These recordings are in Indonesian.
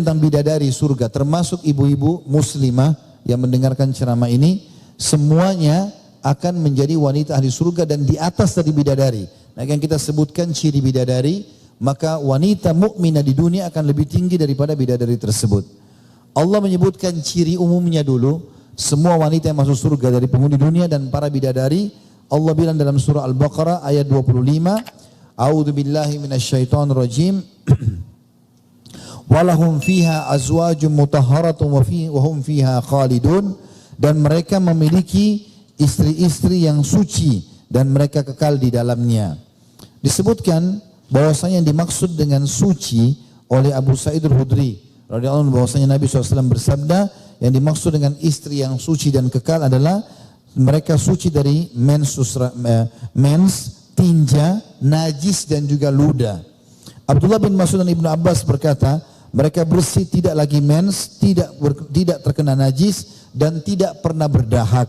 tentang bidadari surga, termasuk ibu-ibu muslimah yang mendengarkan ceramah ini, semuanya akan menjadi wanita ahli surga dan di atas dari bidadari. Nah, yang kita sebutkan ciri bidadari, maka wanita mukminah di dunia akan lebih tinggi daripada bidadari tersebut. Allah menyebutkan ciri umumnya dulu, semua wanita yang masuk surga dari penghuni dunia dan para bidadari. Allah bilang dalam surah Al-Baqarah ayat 25, A'udzu billahi minasyaitonir rajim. Walahum fiha azwajum mutahharatun wa hum fiha khalidun, dan mereka memiliki istri-istri yang suci dan mereka kekal di dalamnya. Disebutkan bahwasanya yang dimaksud dengan suci oleh Abu Sa'id Al-Khudri radhiyallahu anhu, bahwasanya Nabi SAW bersabda, yang dimaksud dengan istri yang suci dan kekal adalah mereka suci dari mens, tinja, najis dan juga ludah. Abdullah bin Mas'ud dan Ibnu Abbas berkata, mereka bersih, tidak lagi mens, tidak terkena najis dan tidak pernah berdahak.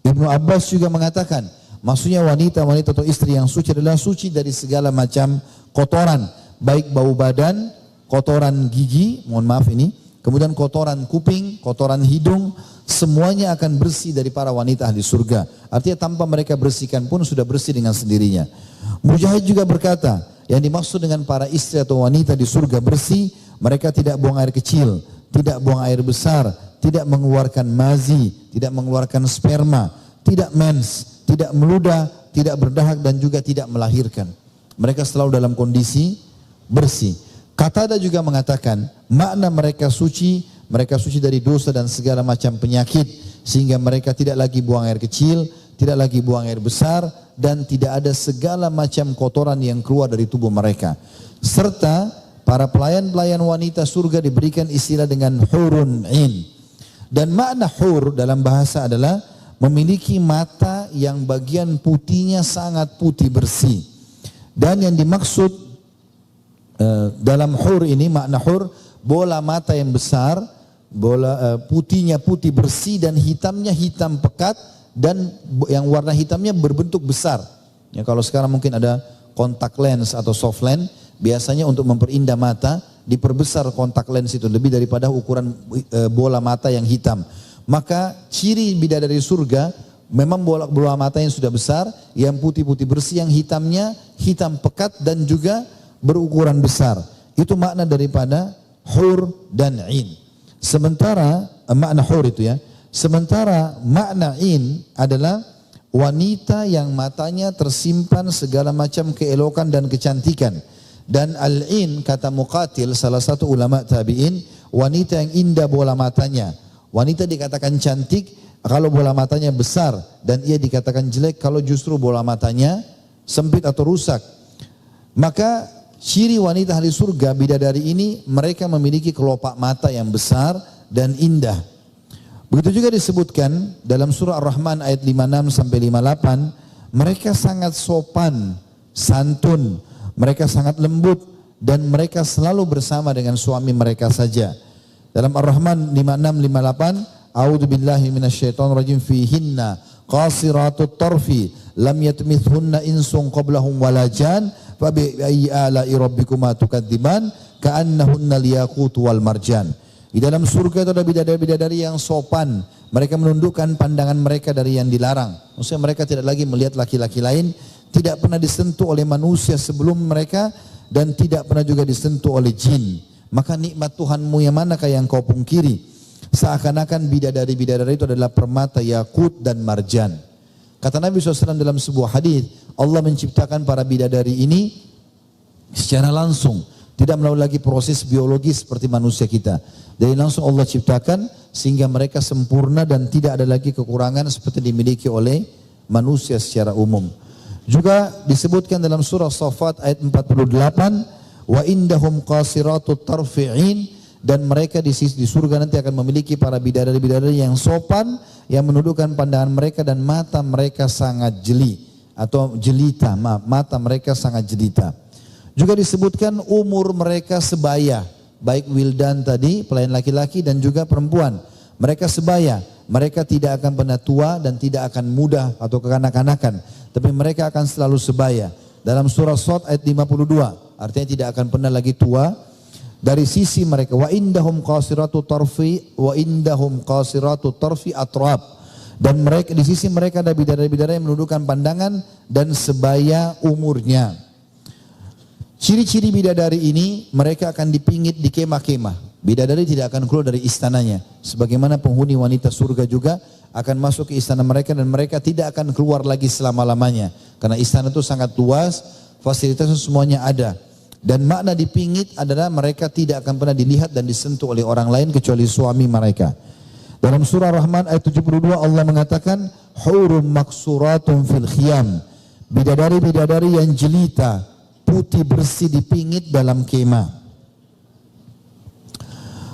Ibnu Abbas juga mengatakan, maksudnya wanita-wanita atau istri yang suci adalah suci dari segala macam kotoran, baik bau badan, kotoran gigi, mohon maaf ini, kemudian kotoran kuping, kotoran hidung, semuanya akan bersih dari para wanita ahli surga. Artinya tanpa mereka bersihkan pun sudah bersih dengan sendirinya. Mujahid juga berkata, yang dimaksud dengan para istri atau wanita di surga bersih, mereka tidak buang air kecil, tidak buang air besar, tidak mengeluarkan mazi, tidak mengeluarkan sperma, tidak mens, tidak meludah, tidak berdahak dan juga tidak melahirkan. Mereka selalu dalam kondisi bersih. Qatada juga mengatakan, makna mereka suci dari dosa dan segala macam penyakit, sehingga mereka tidak lagi buang air kecil, tidak lagi buang air besar, dan tidak ada segala macam kotoran yang keluar dari tubuh mereka. Serta para pelayan-pelayan wanita surga diberikan istilah dengan hurun in. Dan makna hur dalam bahasa adalah memiliki mata yang bagian putihnya sangat putih bersih. Dan yang dimaksud dalam hur ini, makna hur, bola mata yang besar, putihnya putih bersih dan hitamnya hitam pekat, dan yang warna hitamnya berbentuk besar. Ya, kalau sekarang mungkin ada kontak lens atau soft lens, biasanya untuk memperindah mata diperbesar kontak lens itu lebih daripada ukuran bola mata yang hitam. Maka ciri bidadari surga memang bola mata yang sudah besar, yang putih-putih bersih, yang hitamnya hitam pekat dan juga berukuran besar. Itu makna daripada hur dan in. Sementara makna hur itu ya. Sementara makna in adalah wanita yang matanya tersimpan segala macam keelokan dan kecantikan. Dan al-in, kata Muqatil, salah satu ulama tabi'in, wanita yang indah bola matanya. Wanita dikatakan cantik kalau bola matanya besar, dan ia dikatakan jelek kalau justru bola matanya sempit atau rusak. Maka ciri wanita ahli surga bidadari ini, mereka memiliki kelopak mata yang besar dan indah. Begitu juga disebutkan dalam surah Ar-Rahman ayat 56 sampai 58, mereka sangat sopan, santun, mereka sangat lembut, dan mereka selalu bersama dengan suami mereka saja. Dalam Ar-Rahman 56-58, A'udzu billahi minasyaitonir rajim, fihinna qasiratut tarfi lam yatmithunna insun qablahum wala jan fa bi ayyi ala'i rabbikuma tukadziban ka'annahunna liyaqut wal marjan. Di dalam surga itu ada bidadari-bidadari yang sopan. Mereka menundukkan pandangan mereka dari yang dilarang. Maksudnya mereka tidak lagi melihat laki-laki lain, tidak pernah disentuh oleh manusia sebelum mereka, dan tidak pernah juga disentuh oleh jin. Maka nikmat Tuhanmu yang manakah yang kau pungkiri? Seakan-akan bidadari-bidadari itu adalah permata yakut dan marjan. Kata Nabi SAW dalam sebuah hadis, Allah menciptakan para bidadari ini secara langsung, tidak melalui lagi proses biologis seperti manusia kita. Dari langsung Allah ciptakan sehingga mereka sempurna dan tidak ada lagi kekurangan seperti dimiliki oleh manusia secara umum. Juga disebutkan dalam surah Shafat ayat 48, wa indahum qasiratut tarfi'in, dan mereka di surga nanti akan memiliki para bidadari-bidadari yang sopan, yang menundukkan pandangan mereka dan mata mereka sangat jeli atau jelita, mata mereka sangat jelita. Juga disebutkan umur mereka sebaya, baik wildan tadi, pelayan laki-laki dan juga perempuan. Mereka sebaya, mereka tidak akan pernah tua dan tidak akan muda atau kekanak-kanakan, tapi mereka akan selalu sebaya. Dalam surah Shad ayat 52, artinya tidak akan pernah lagi tua. dari sisi mereka, wa indahum qasiratu tarfi atrab, dan mereka di sisi mereka ada bidadari-bidadari yang menundukkan pandangan dan sebaya umurnya. Ciri-ciri bidadari ini, mereka akan dipingit di kemah-kemah. Bidadari tidak akan keluar dari istananya, sebagaimana penghuni wanita surga juga akan masuk ke istana mereka dan mereka tidak akan keluar lagi selama-lamanya, karena istana itu sangat luas, fasilitasnya semuanya ada. Dan makna dipingit adalah mereka tidak akan pernah dilihat dan disentuh oleh orang lain kecuali suami mereka. Dalam surah Rahman ayat 72 Allah mengatakan, hurum maksuratun fil khiyam, bidadari-bidadari yang jelita, putih bersih dipingit dalam kemah.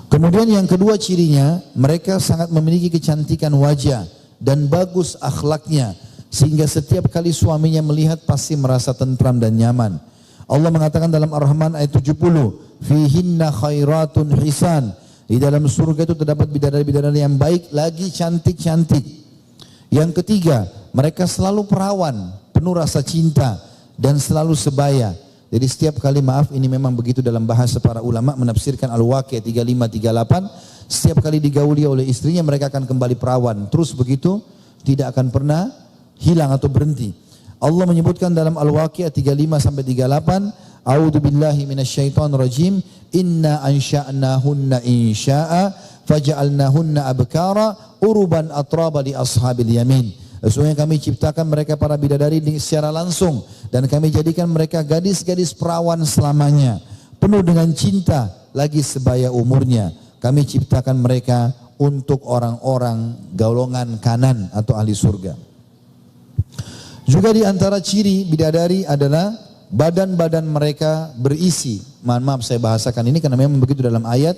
Kemudian yang kedua cirinya, mereka sangat memiliki kecantikan wajah dan bagus akhlaknya, sehingga setiap kali suaminya melihat pasti merasa tentram dan nyaman. Allah mengatakan dalam Ar-Rahman ayat 70, fihinna khairatun hisan, di dalam surga itu terdapat bidadari-bidadari yang baik lagi cantik-cantik. Yang ketiga, mereka selalu perawan, penuh rasa cinta dan selalu sebaya. Jadi setiap kali, maaf ini memang begitu dalam bahasa para ulama menafsirkan Al-Waqi'ah 35-38, setiap kali digauli oleh istrinya mereka akan kembali perawan. Terus begitu, tidak akan pernah hilang atau berhenti. Allah menyebutkan dalam Al-Waqi'ah 35-38, A'udzu billahi minasyaitonir rajim, inna ansha'nahunna insya'a faja'alnahunna abkara uruban atraba li ashabil yamin. Sesungguhnya kami ciptakan mereka para bidadari secara langsung dan kami jadikan mereka gadis-gadis perawan selamanya, penuh dengan cinta lagi sebaya umurnya. Kami ciptakan mereka untuk orang-orang golongan kanan atau ahli surga. Juga di antara ciri bidadari adalah badan-badan mereka berisi. Maaf saya bahasakan ini karena memang begitu dalam ayat.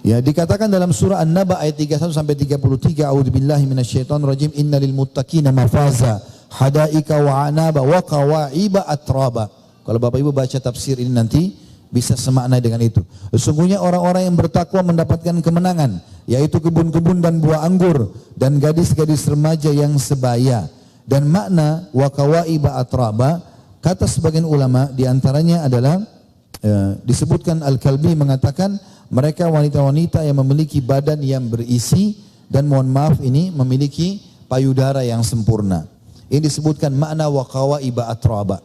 Ya, dikatakan dalam surah An-Naba ayat 31 sampai 33, a'udzubillahi minasyaitonir rajim, innalil muttaqina mafaza hadaika wa anaba wa qawa'iba atraba. Kalau Bapak Ibu baca tafsir ini nanti bisa semakna dengan itu. Sesungguhnya orang-orang yang bertakwa mendapatkan kemenangan, yaitu kebun-kebun dan buah anggur dan gadis-gadis remaja yang sebaya. Dan makna wa qawa'iba atraba, kata sebagian ulama diantaranya adalah disebutkan Al-Kalbi mengatakan mereka wanita-wanita yang memiliki badan yang berisi dan mohon maaf ini memiliki payudara yang sempurna. Ini disebutkan makna wa qawa'iba atraba.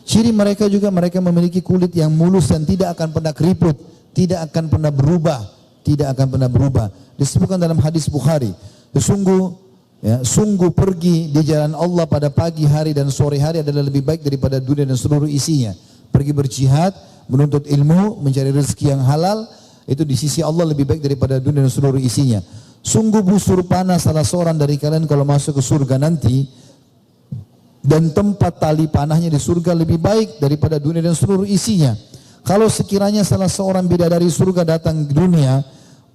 Ciri mereka juga mereka memiliki kulit yang mulus dan tidak akan pernah keriput, tidak akan pernah berubah, tidak akan pernah berubah. Disebutkan dalam hadis Bukhari, sungguh pergi di jalan Allah pada pagi hari dan sore hari adalah lebih baik daripada dunia dan seluruh isinya. Pergi berjihad, menuntut ilmu, mencari rezeki yang halal, itu di sisi Allah lebih baik daripada dunia dan seluruh isinya. Sungguh busur panah salah seorang dari kalian kalau masuk ke surga nanti, dan tempat tali panahnya di surga lebih baik daripada dunia dan seluruh isinya. Kalau sekiranya salah seorang bidadari surga datang ke dunia,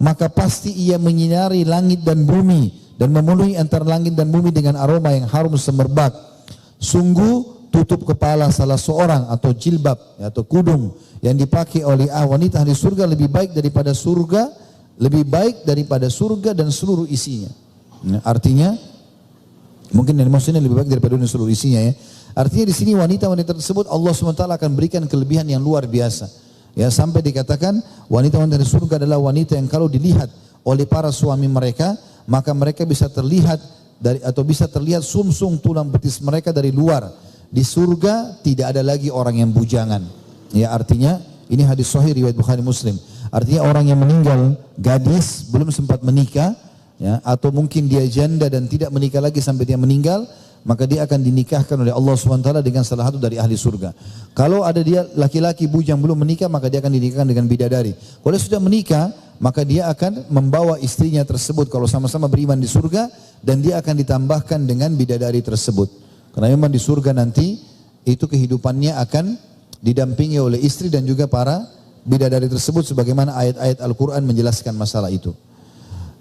maka pasti ia menyinari langit dan bumi dan memenuhi antara langit dan bumi dengan aroma yang harum semerbak. Sungguh tutup kepala salah seorang atau jilbab atau kudung yang dipakai oleh wanita di surga lebih baik daripada surga, lebih baik daripada surga dan seluruh isinya. Artinya mungkin yang maksudnya lebih baik daripada dunia dan seluruh isinya ya. Artinya di sini wanita-wanita tersebut Allah SWT akan berikan kelebihan yang luar biasa. Ya, sampai dikatakan wanita-wanita di surga adalah wanita yang kalau dilihat oleh para suami mereka, maka mereka bisa terlihat bisa terlihat sumsum tulang betis mereka dari luar. Di surga tidak ada lagi orang yang bujangan. Ya, artinya ini hadis sahih riwayat Bukhari Muslim. Artinya orang yang meninggal gadis belum sempat menikah, ya, atau mungkin dia janda dan tidak menikah lagi sampai dia meninggal, maka dia akan dinikahkan oleh Allah SWT dengan salah satu dari ahli surga. Kalau ada dia laki-laki bujang belum menikah, maka dia akan dinikahkan dengan bidadari. Kalau dia sudah menikah, maka dia akan membawa istrinya tersebut kalau sama-sama beriman di surga, dan dia akan ditambahkan dengan bidadari tersebut. Karena memang di surga nanti itu kehidupannya akan didampingi oleh istri dan juga para bidadari tersebut, sebagaimana ayat-ayat Al-Quran menjelaskan masalah itu.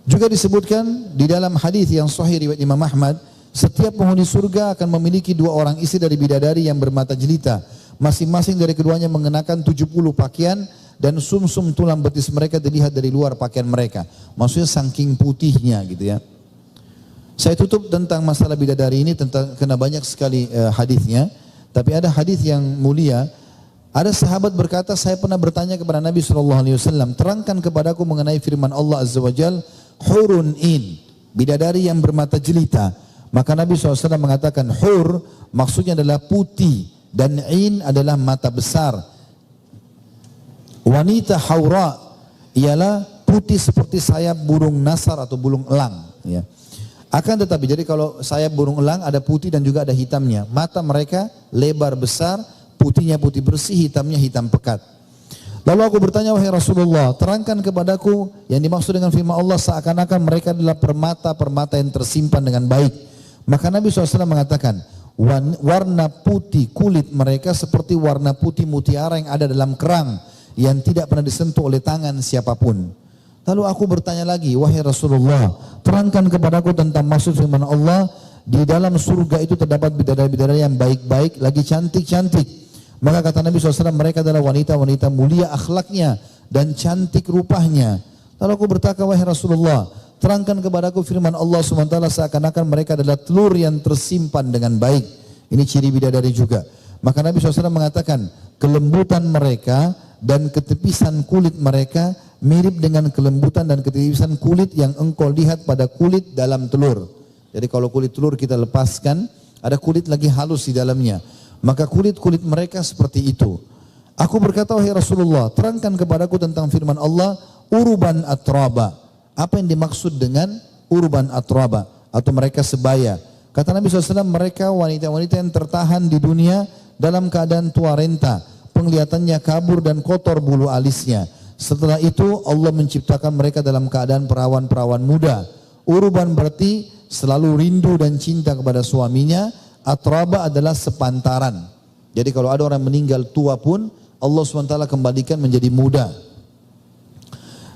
Juga disebutkan di dalam hadis yang sahih riwayat Imam Ahmad, setiap penghuni surga akan memiliki 2 orang istri dari bidadari yang bermata jelita. Masing-masing dari keduanya mengenakan 70 pakaian dan sumsum tulang betis mereka dilihat dari luar pakaian mereka. Maksudnya saking putihnya gitu ya. Saya tutup tentang masalah bidadari ini karena banyak sekali hadisnya. Tapi ada hadis yang mulia, Ada sahabat berkata, saya pernah bertanya kepada Nabi SAW, terangkan kepadaku mengenai firman Allah Azza wa Jal, hurun in, bidadari yang bermata jelita. Maka Nabi SAW mengatakan, hur maksudnya adalah putih, dan in adalah mata besar. Wanita haura ialah putih seperti sayap burung nasar atau burung elang. Ya. Akan tetapi, jadi kalau sayap burung elang ada putih dan juga ada hitamnya. Mata mereka lebar besar, putihnya putih bersih, hitamnya hitam pekat. Lalu aku bertanya, wahai Rasulullah, terangkan kepadaku yang dimaksud dengan firman Allah seakan-akan mereka adalah permata-permata yang tersimpan dengan baik. Maka Nabi SAW mengatakan, warna putih kulit mereka seperti warna putih mutiara yang ada dalam kerang yang tidak pernah disentuh oleh tangan siapapun. Lalu aku bertanya lagi, wahai Rasulullah, terangkan kepadaku tentang maksud firman Allah, di dalam surga itu terdapat bidadari-bidadari yang baik-baik, lagi cantik-cantik. Maka kata Nabi SAW, mereka adalah wanita-wanita mulia akhlaknya dan cantik rupanya. Lalu aku bertanya, wahai Rasulullah, terangkan kepadaku firman Allah SWT seakan-akan mereka adalah telur yang tersimpan dengan baik. Ini ciri bidadari juga. Maka Nabi SAW mengatakan, kelembutan mereka dan ketepisan kulit mereka mirip dengan kelembutan dan ketipisan kulit yang engkau lihat pada kulit dalam telur. Jadi kalau kulit telur kita lepaskan, ada kulit lagi halus di dalamnya. Maka kulit-kulit mereka seperti itu. Aku berkata, wahai Rasulullah, terangkan kepadaku tentang firman Allah, urban atraba. Apa yang dimaksud dengan urban atraba? Atau mereka sebaya. Kata Nabi SAW, mereka wanita-wanita yang tertahan di dunia dalam keadaan tua renta. Penglihatannya kabur dan kotor bulu alisnya. Setelah itu Allah menciptakan mereka dalam keadaan perawan-perawan muda. Urban berarti selalu rindu dan cinta kepada suaminya. Atraba adalah sepantaran. Jadi kalau ada orang meninggal tua pun Allah SWT kembalikan menjadi muda.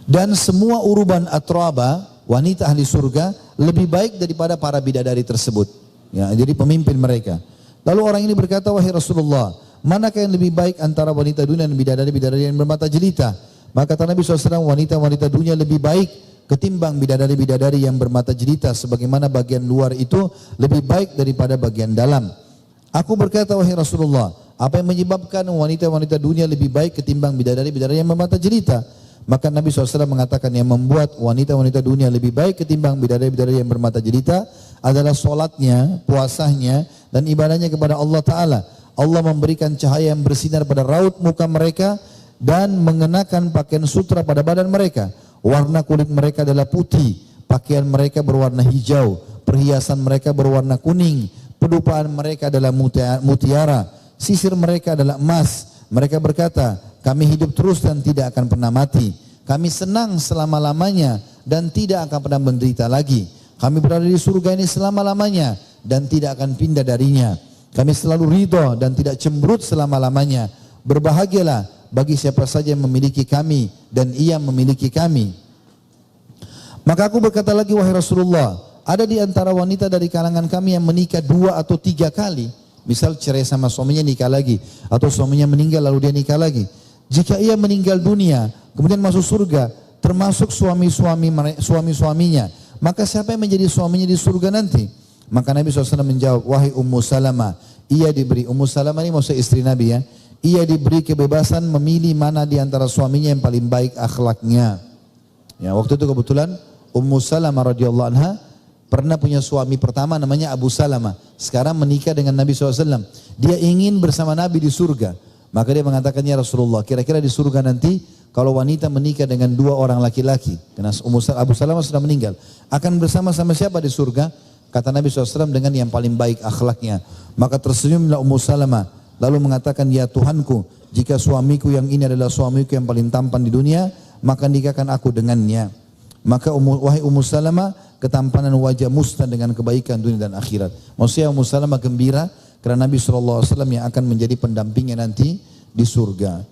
Dan semua urban atraba, wanita ahli surga, lebih baik daripada para bidadari tersebut. Ya, jadi pemimpin mereka. Lalu orang ini berkata, wahai Rasulullah, manakah yang lebih baik antara wanita dunia dan bidadari-bidadari yang bermata jelita? Maka kata Nabi SAW, wanita-wanita dunia lebih baik ketimbang bidadari-bidadari yang bermata jelita, sebagaimana bagian luar itu lebih baik daripada bagian dalam. Aku berkata, wahai Rasulullah, apa yang menyebabkan wanita-wanita dunia lebih baik ketimbang bidadari-bidadari yang bermata jelita? Maka Nabi SAW mengatakan, yang membuat wanita-wanita dunia lebih baik ketimbang bidadari-bidadari yang bermata jelita adalah solatnya, puasanya, dan ibadahnya kepada Allah Ta'ala. Allah memberikan cahaya yang bersinar pada raut muka mereka dan mengenakan pakaian sutra pada badan mereka. Warna kulit mereka adalah putih, pakaian mereka berwarna hijau, perhiasan mereka berwarna kuning, pedupaan mereka adalah mutiara, sisir mereka adalah emas. Mereka berkata, kami hidup terus dan tidak akan pernah mati. Kami senang selama-lamanya dan tidak akan pernah menderita lagi. Kami berada di surga ini selama-lamanya dan tidak akan pindah darinya. Kami selalu ridho dan tidak cemberut selama-lamanya. Berbahagialah bagi siapa saja yang memiliki kami dan ia memiliki kami. Maka aku berkata lagi, wahai Rasulullah, ada di antara wanita dari kalangan kami yang menikah 2 atau 3 kali. Misal cerai sama suaminya, nikah lagi, atau suaminya meninggal lalu dia nikah lagi. Jika ia meninggal dunia kemudian masuk surga, termasuk suami-suaminya, maka siapa yang menjadi suaminya di surga nanti? Maka Nabi SAW menjawab, wahai Ummu Salamah, ia diberi, Ummu Salamah ini maksud istri Nabi ya, ia diberi kebebasan memilih mana di antara suaminya yang paling baik akhlaknya. Ya, waktu itu kebetulan Ummu Salamah radhiyallahu anha pernah punya suami pertama namanya Abu Salamah. Sekarang menikah dengan Nabi SAW. Dia ingin bersama Nabi di surga. Maka dia mengatakan, ya Rasulullah, kira-kira di surga nanti kalau wanita menikah dengan 2 orang laki-laki, karena Abu Salamah sudah meninggal, akan bersama-sama siapa di surga? Kata Nabi SAW, dengan yang paling baik akhlaknya. Maka tersenyumlah Ummu Salamah, lalu mengatakan, ya Tuhanku, jika suamiku yang ini adalah suamiku yang paling tampan di dunia, maka nikahkan aku dengannya. Maka wahai Ummu Salamah, ketampanan wajah musnah dengan kebaikan dunia dan akhirat. Maksudnya Ummu Salamah gembira karena Nabi SAW yang akan menjadi pendampingnya nanti di surga.